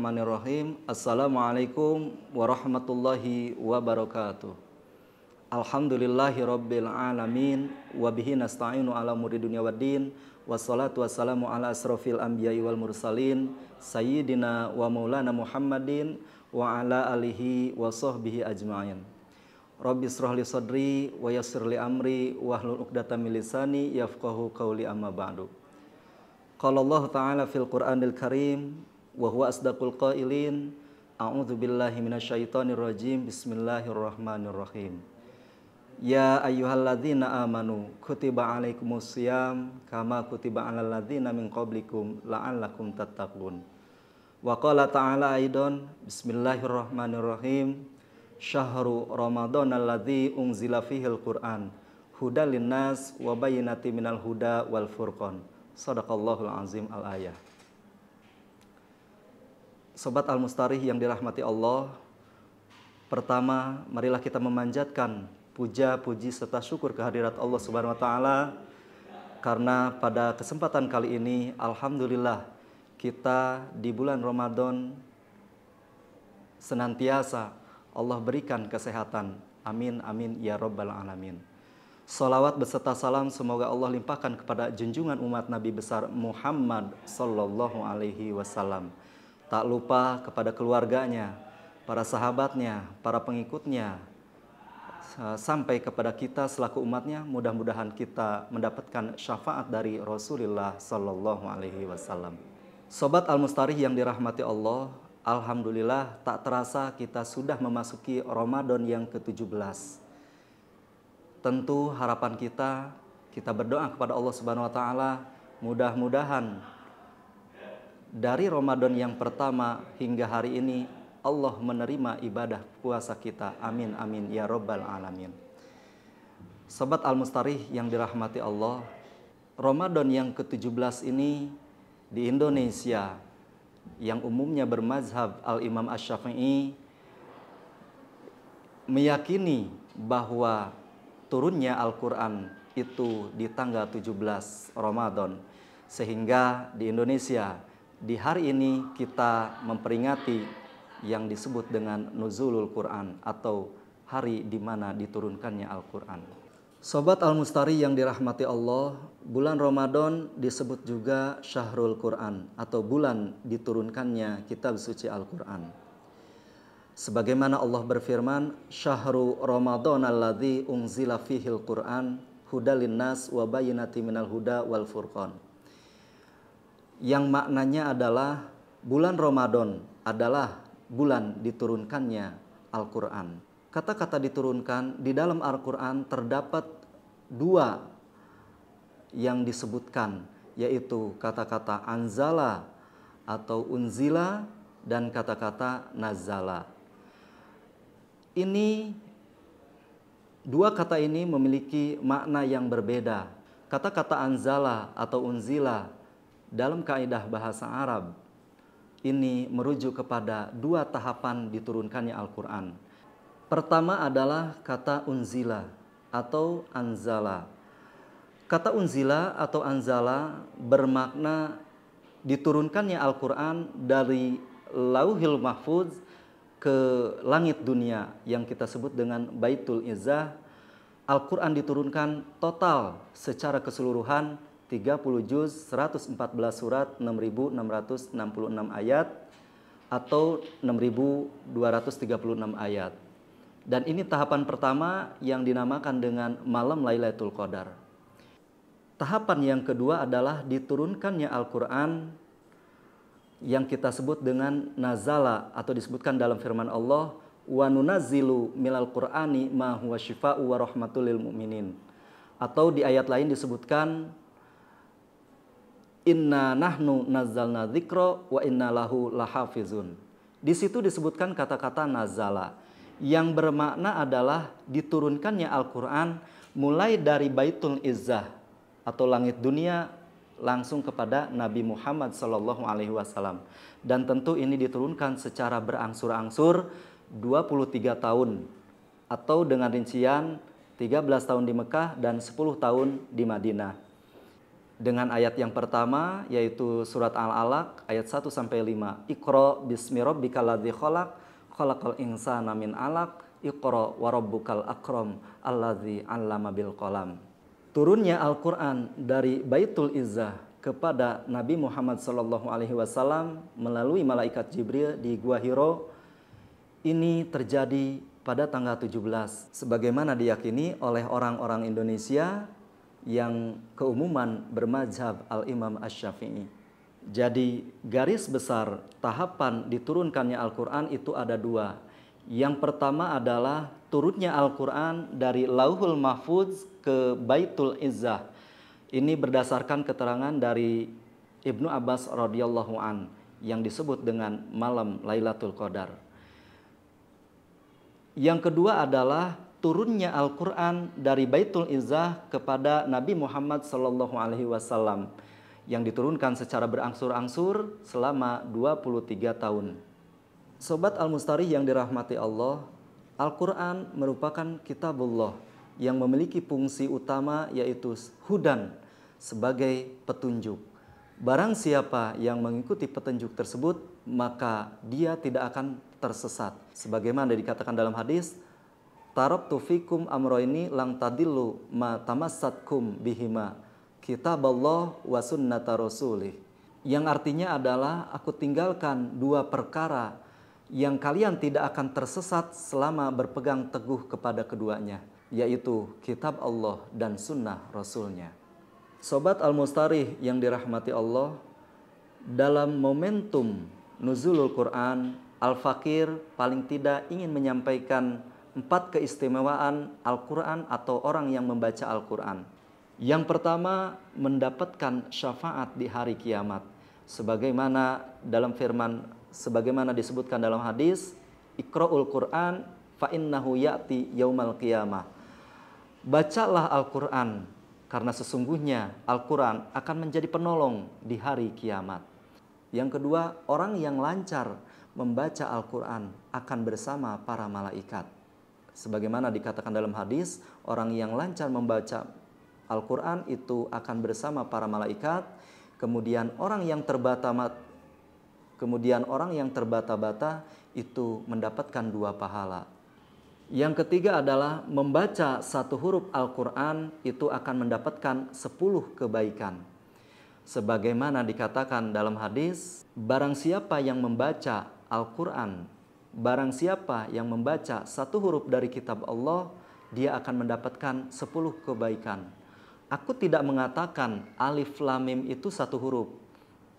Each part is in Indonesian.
Bismillahirrahmanirrahim. Assalamualaikum warahmatullahi wabarakatuh. Alhamdulillahi rabbil alamin. Wabihi nasta'inu ala umuri dunya waddin. Wassalatu wassalamu ala asrafil anbiya'i wal mursalin Sayyidina wa maulana Muhammadin wa ala alihi wa sahbihi ajma'in. Rabbi israh li sadri wa yassir li amri wahlul 'uqdatam min lisani yafqahu qawli amma ba'du. Qala Allah Ta'ala fil Qur'anil Karim wa huwa asdaqul qailin. A'udzu billahi minasyaitonir rajim. Bismillahirrahmanirrahim. Ya ayyuhalladzina amanu kutiba 'alaikumusiyam kama kutiba 'alal ladzina min qablikum la'allakum tattaqun. Wa qala ta'ala aidan bismillahirrahmanirrahim. Syahru ramadhanal ladzi unzila fihil Qur'an hudal linnas wa bayyinatin minal huda wal furqan. Shadaqallahul azim al-ayah. Sobat Al-Mustarih yang dirahmati Allah, pertama marilah kita memanjatkan puja-puji serta syukur kehadirat Allah Subhanahu wa taala karena pada kesempatan kali ini alhamdulillah kita di bulan Ramadan senantiasa Allah berikan kesehatan. Amin amin ya rabbal alamin. Salawat beserta salam semoga Allah limpahkan kepada junjungan umat Nabi besar Muhammad sallallahu alaihi wasallam. Tak lupa kepada keluarganya, para sahabatnya, para pengikutnya, sampai kepada kita selaku umatnya. Mudah-mudahan kita mendapatkan syafaat dari Rasulullah sallallahu alaihi wasallam. Sobat Al-Mustarih yang dirahmati Allah, alhamdulillah tak terasa kita sudah memasuki Ramadan yang ke-17. Tentu harapan kita berdoa kepada Allah Subhanahu wa taala, mudah-mudahan dari Ramadan yang pertama hingga hari ini Allah menerima ibadah puasa kita. Amin amin ya rabbal alamin. Sobat Al-Mustarih yang dirahmati Allah, Ramadan yang ke-17 ini di Indonesia yang umumnya bermazhab Al-Imam Asy-Syafi'i meyakini bahwa turunnya Al-Quran itu di tanggal 17 Ramadan. Sehingga di Indonesia di hari ini kita memperingati yang disebut dengan Nuzulul Quran atau hari di mana diturunkannya Al-Quran. Sobat Al-Mustarih yang dirahmati Allah, bulan Ramadan disebut juga Syahrul Quran atau bulan diturunkannya kitab suci Al-Quran. Sebagaimana Allah berfirman, Syahru Ramadhanal ladzi unzila fihil Qur'an hudal linnas wa bayyinatin minal huda wal furqan. Yang maknanya adalah bulan Ramadan adalah bulan diturunkannya Al-Qur'an. Kata-kata diturunkan di dalam Al-Qur'an terdapat dua yang disebutkan, yaitu kata-kata anzala atau unzila dan kata-kata nazala. Ini dua kata ini memiliki makna yang berbeda. Kata-kata anzala atau unzila dalam kaidah bahasa Arab ini merujuk kepada dua tahapan diturunkannya Al-Quran. Pertama adalah kata unzila atau anzala. Kata unzila atau anzala bermakna diturunkannya Al-Quran dari Lauhil Mahfuz ke langit dunia yang kita sebut dengan Baitul Izzah. Al-Quran diturunkan total secara keseluruhan 30 juz, 114 surat, 6.666 ayat atau 6.236 ayat. Dan ini tahapan pertama yang dinamakan dengan malam Lailatul Qadar. Tahapan yang kedua adalah diturunkannya Al-Quran yang kita sebut dengan nazala atau disebutkan dalam firman Allah, wa nunazzilu minal qur'ani ma huwa syifaa'u wa rahmatul lil mu'minin. Atau di ayat lain disebutkan inna nahnu nazzalna dzikra wa inna lahu lahafizun. Di situ disebutkan kata-kata nazala yang bermakna adalah diturunkannya Al-Qur'an mulai dari Baitul Izzah atau langit dunia langsung kepada Nabi Muhammad sallallahu alaihi wasallam. Dan tentu ini diturunkan secara berangsur-angsur 23 tahun atau dengan rincian 13 tahun di Mekah dan 10 tahun di Madinah. dengan ayat yang pertama yaitu surat Al-Alaq ayat 1 sampai 5. Iqra bismi rabbikal ladzi khalaq, khalaqal insana min 'alaq, Iqra wa rabbukal akram alladzi 'allama bil qalam. Turunnya Al-Qur'an dari Baitul Izzah kepada Nabi Muhammad SAW melalui malaikat Jibril di Gua Hiro ini terjadi pada tanggal 17 sebagaimana diyakini oleh orang-orang Indonesia yang keumuman bermazhab Al-Imam Asy-Syafi'i. Jadi garis besar tahapan diturunkannya Al-Quran itu ada dua. Yang pertama adalah turunnya Al-Quran dari Lauhul Mahfuz ke Baitul Izzah. Ini berdasarkan keterangan dari Ibnu Abbas radhiyallahu an yang disebut dengan malam Lailatul Qadar. Yang kedua adalah turunnya Al-Quran dari Baitul Izzah kepada Nabi Muhammad SAW yang diturunkan secara berangsur-angsur selama 23 tahun. Sobat Al-Mustarih yang dirahmati Allah, Al-Quran merupakan kitabullah yang memiliki fungsi utama yaitu hudan sebagai petunjuk. Barang siapa yang mengikuti petunjuk tersebut, maka dia tidak akan tersesat. Sebagaimana dikatakan dalam hadis, Taraktu fikum amroini lang tadillu ma tamassatkum bihima kitaballah wa sunnata rasulih. Yang artinya adalah aku tinggalkan dua perkara yang kalian tidak akan tersesat selama berpegang teguh kepada keduanya, yaitu kitab Allah dan sunnah Rasulnya. Sobat Al-Mustarih yang dirahmati Allah, dalam momentum nuzulul Quran, Al-Fakir paling tidak ingin menyampaikan 4 keistimewaan Al-Quran atau orang yang membaca Al-Quran. Yang pertama, mendapatkan syafaat di hari kiamat. Sebagaimana disebutkan dalam hadis, Iqra'ul Quran fa innahu ya'ti yaumal qiyamah. Bacalah Al-Quran karena sesungguhnya Al-Quran akan menjadi penolong di hari kiamat. Yang kedua, orang yang lancar membaca Al-Quran akan bersama para malaikat. Sebagaimana dikatakan dalam hadis, orang yang lancar membaca Al-Quran itu akan bersama para malaikat. Kemudian orang yang terbata-bata itu mendapatkan 2 pahala. Yang ketiga adalah membaca 1 huruf Al-Quran itu akan mendapatkan 10 kebaikan. Sebagaimana dikatakan dalam hadis, barang siapa yang membaca Al-Quran, barang siapa yang membaca 1 huruf dari kitab Allah, dia akan mendapatkan 10 kebaikan. Aku tidak mengatakan alif lam mim itu 1 huruf,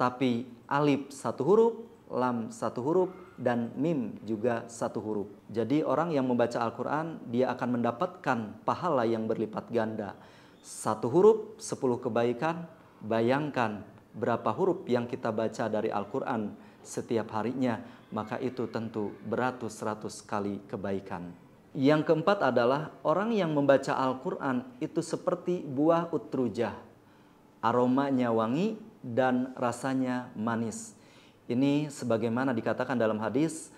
tapi alif 1 huruf, lam 1 huruf, dan mim juga 1 huruf. Jadi orang yang membaca Al-Quran, dia akan mendapatkan pahala yang berlipat ganda. 1 huruf, 10 kebaikan. Bayangkan berapa huruf yang kita baca dari Al-Quran setiap harinya, maka itu tentu beratus-ratus kali kebaikan. Yang keempat adalah orang yang membaca Al-Quran itu seperti buah utrujah. Aromanya wangi dan rasanya manis. Ini sebagaimana dikatakan dalam hadis,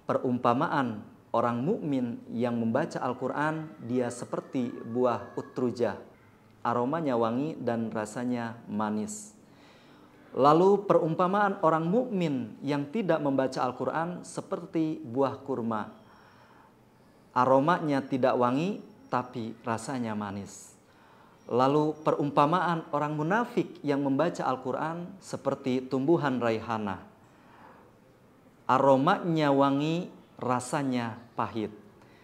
perumpamaan orang mukmin yang membaca Al-Quran, dia seperti buah utrujah. Aromanya wangi dan rasanya manis. Lalu perumpamaan orang mukmin yang tidak membaca Al-Quran seperti buah kurma. Aromanya tidak wangi tapi rasanya manis. Lalu perumpamaan orang munafik yang membaca Al-Quran seperti tumbuhan raihana. Aromanya wangi, rasanya pahit.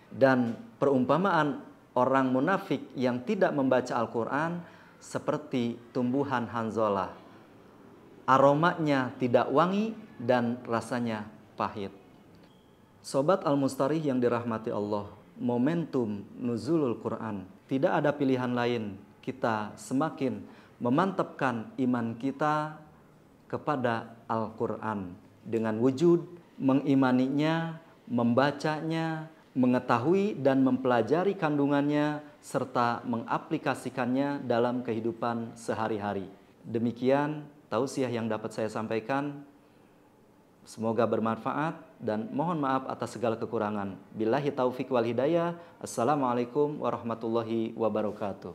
Dan perumpamaan orang munafik yang tidak membaca Al-Quran seperti tumbuhan hanzolah. Aromanya tidak wangi dan rasanya pahit. Sobat Al-Mustarih yang dirahmati Allah, momentum nuzulul Quran, tidak ada pilihan lain. Kita semakin memantapkan iman kita kepada Al-Quran dengan wujud mengimaninya, membacanya, mengetahui dan mempelajari kandungannya, serta mengaplikasikannya dalam kehidupan sehari-hari. Demikian tausiah yang dapat saya sampaikan. Semoga bermanfaat dan mohon maaf atas segala kekurangan. Billahi taufik wal hidayah. Assalamualaikum warahmatullahi wabarakatuh.